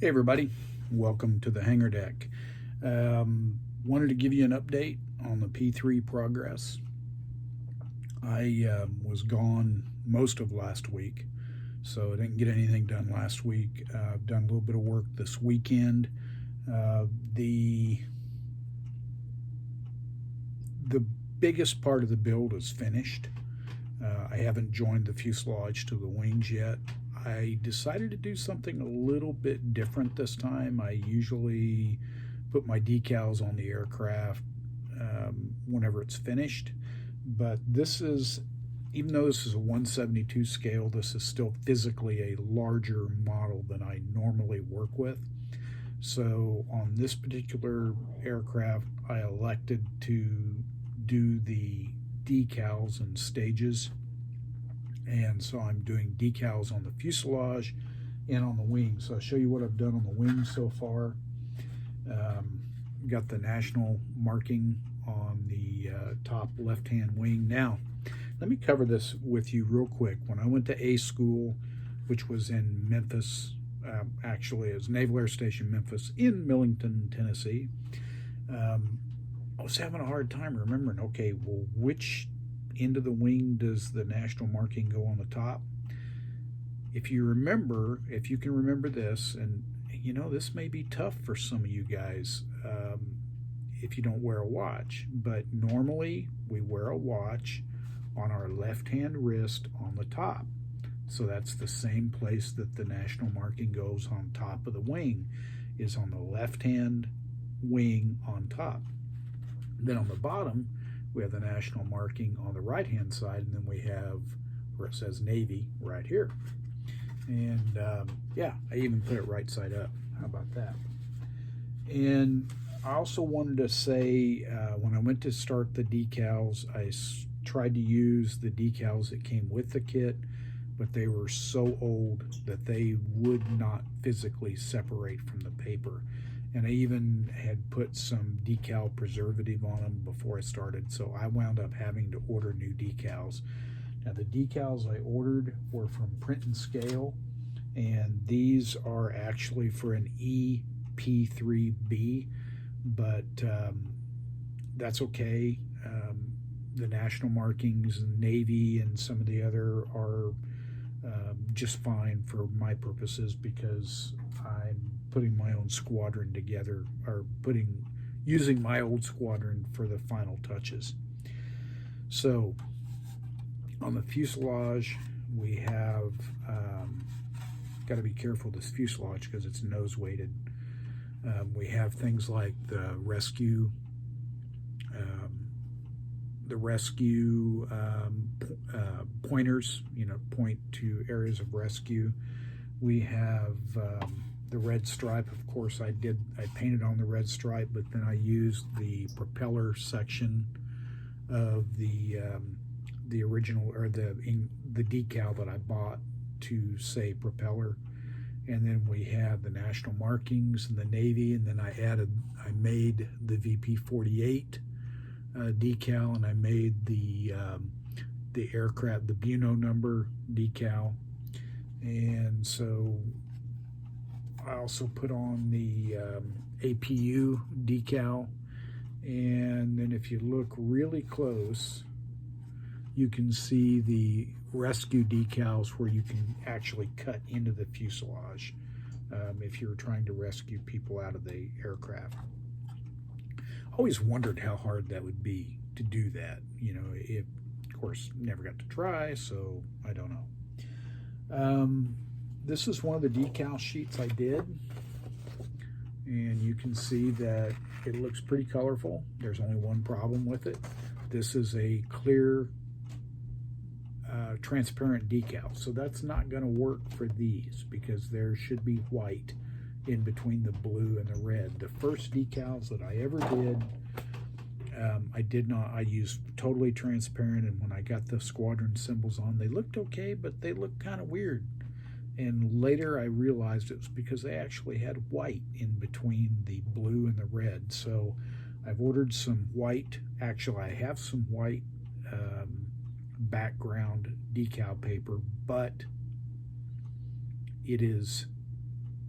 Hey everybody, welcome to the hangar deck. Wanted to give you an update on the P3 progress. I was gone most of last week, so I didn't get anything done last week. I've done a little bit of work this weekend. The biggest part of the build is finished. I haven't joined the fuselage to the wings yet. I decided to do something a little bit different this time. I usually put my decals on the aircraft whenever it's finished, but this is, even though this is a 172 scale, this is still physically a larger model than I normally work with. So on this particular aircraft, I elected to do the decals in stages, and so I'm doing decals on the fuselage and on the wings. So I'll show you what I've done on the wings so far. Got the national marking on the top left-hand wing. Now, let me cover this with you real quick. When I went to A school, which was in Memphis, actually it was Naval Air Station Memphis in Millington, Tennessee, I was having a hard time remembering, okay, well, which end of the wing does the national marking go on the top? If you can remember this, and you know, this may be tough for some of you guys if you don't wear a watch, but normally we wear a watch on our left-hand wrist on the top. So that's the same place that the national marking goes on top of the wing, is on the left-hand wing on top. Then on the bottom, we have the national marking on the right-hand side, and then we have where it says Navy right here. And yeah, I even put it right side up. How about that? And I also wanted to say, when I went to start the decals, I tried to use the decals that came with the kit, but they were so old that they would not physically separate from the paper. And I even had put some decal preservative on them before I started, so I wound up having to order new decals. Now, the decals I ordered were from Print and Scale, and these are actually for an EP3B, but that's okay. The national markings, Navy, and some of the other are just fine for my purposes, because I'm putting my own squadron together, or using my old squadron for the final touches. So on the fuselage, we have got to be careful with this fuselage because it's nose weighted. We have things like the rescue pointers, point to areas of rescue. We have the red stripe. Of course, I painted on the red stripe, but then I used the propeller section of the original, or the decal that I bought to say propeller. And then we have the national markings and the Navy, and then I made the VP-48 decal, and I made the aircraft, the Buno number decal. And so I also put on the APU decal. And then if you look really close, you can see the rescue decals where you can actually cut into the fuselage if you're trying to rescue people out of the aircraft. I always wondered how hard that would be to do that. Of course, never got to try, so I don't know. This is one of the decal sheets I did, and you can see that it looks pretty colorful. There's only one problem with it. This is a clear transparent decal, so that's not going to work for these, because there should be white in between the blue and the red. The first decals that I ever did, I used totally transparent, and when I got the squadron symbols on, they looked okay, but they looked kind of weird. And later I realized it was because they actually had white in between the blue and the red. So I've ordered some white. Actually, I have some white background decal paper, but it is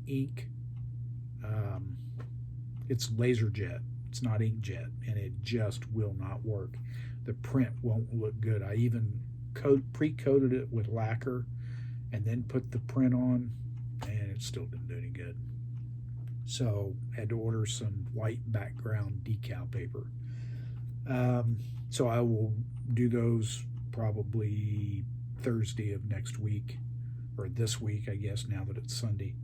ink It's laser jet. It's not inkjet, and it just will not work. The print won't look good. I even pre-coated it with lacquer and then put the print on, and it still didn't do any good. So had to order some white background decal paper. So I will do those probably Thursday of next week, or this week, I guess, now that it's Sunday.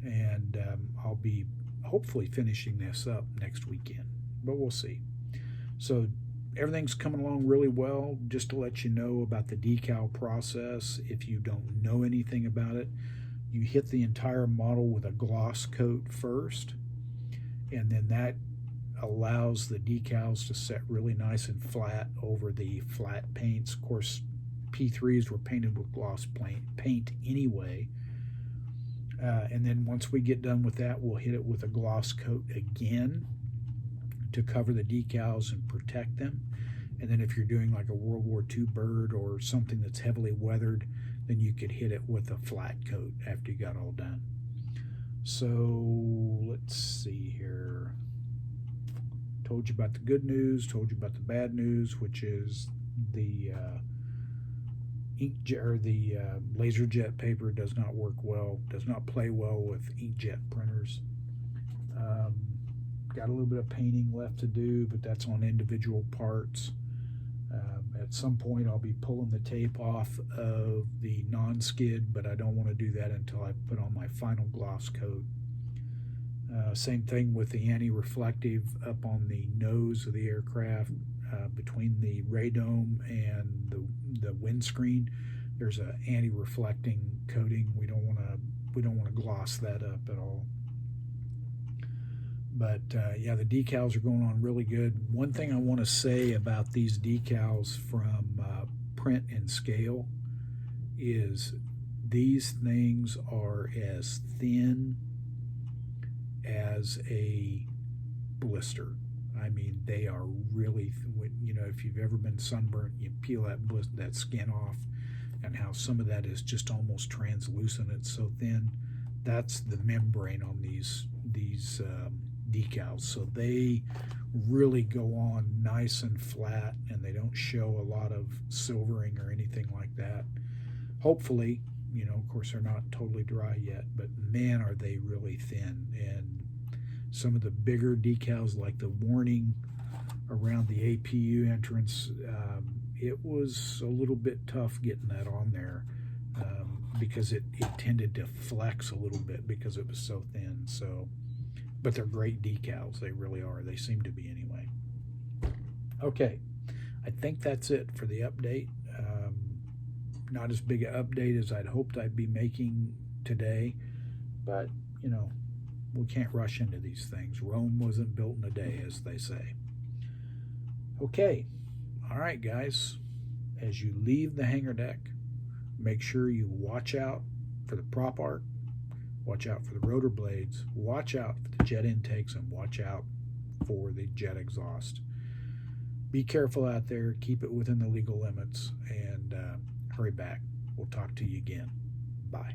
And I'll be hopefully finishing this up next weekend, but we'll see. So everything's coming along really well. Just to let you know about the decal process, if you don't know anything about it, you hit the entire model with a gloss coat first, and then that allows the decals to set really nice and flat over the flat paints. Of course, P3s were painted with gloss paint anyway. And then once we get done with that, we'll hit it with a gloss coat again to cover the decals and protect them. And then if you're doing like a World War II bird or something that's heavily weathered, then you could hit it with a flat coat after you got all done. So let's see here. Told you about the good news, told you about the bad news, which is the inkjet or the laser jet paper does not work well, does not play well with inkjet printers. Got a little bit of painting left to do, but that's on individual parts. At some point I'll be pulling the tape off of the non-skid, but I don't want to do that until I put on my final gloss coat. Same thing with the anti-reflective up on the nose of the aircraft, between the radome and the windscreen. There's an anti-reflecting coating. We don't want to gloss that up at all. But yeah, the decals are going on really good. One thing I want to say about these decals from Print and Scale is these things are as thin as a blister. I mean, they are really, you know, if you've ever been sunburnt, you peel that skin off, and how some of that is just almost translucent. It's so thin. That's the membrane on these decals. So they really go on nice and flat, and they don't show a lot of silvering or anything like that. Hopefully, you know, of course they're not totally dry yet, but man, are they really thin. And some of the bigger decals, like the warning around the APU entrance, it was a little bit tough getting that on there, because it tended to flex a little bit because it was so thin. So, but they're great decals. They really are. They seem to be anyway. Okay, I think that's it for the update. Not as big an update as I'd hoped I'd be making today, but you know, we can't rush into these things. Rome wasn't built in a day, as they say. Okay, all right, guys. As you leave the hangar deck, make sure you watch out for the prop arc, watch out for the rotor blades, watch out for the jet intakes, and watch out for the jet exhaust. Be careful out there. Keep it within the legal limits, and hurry back. We'll talk to you again. Bye.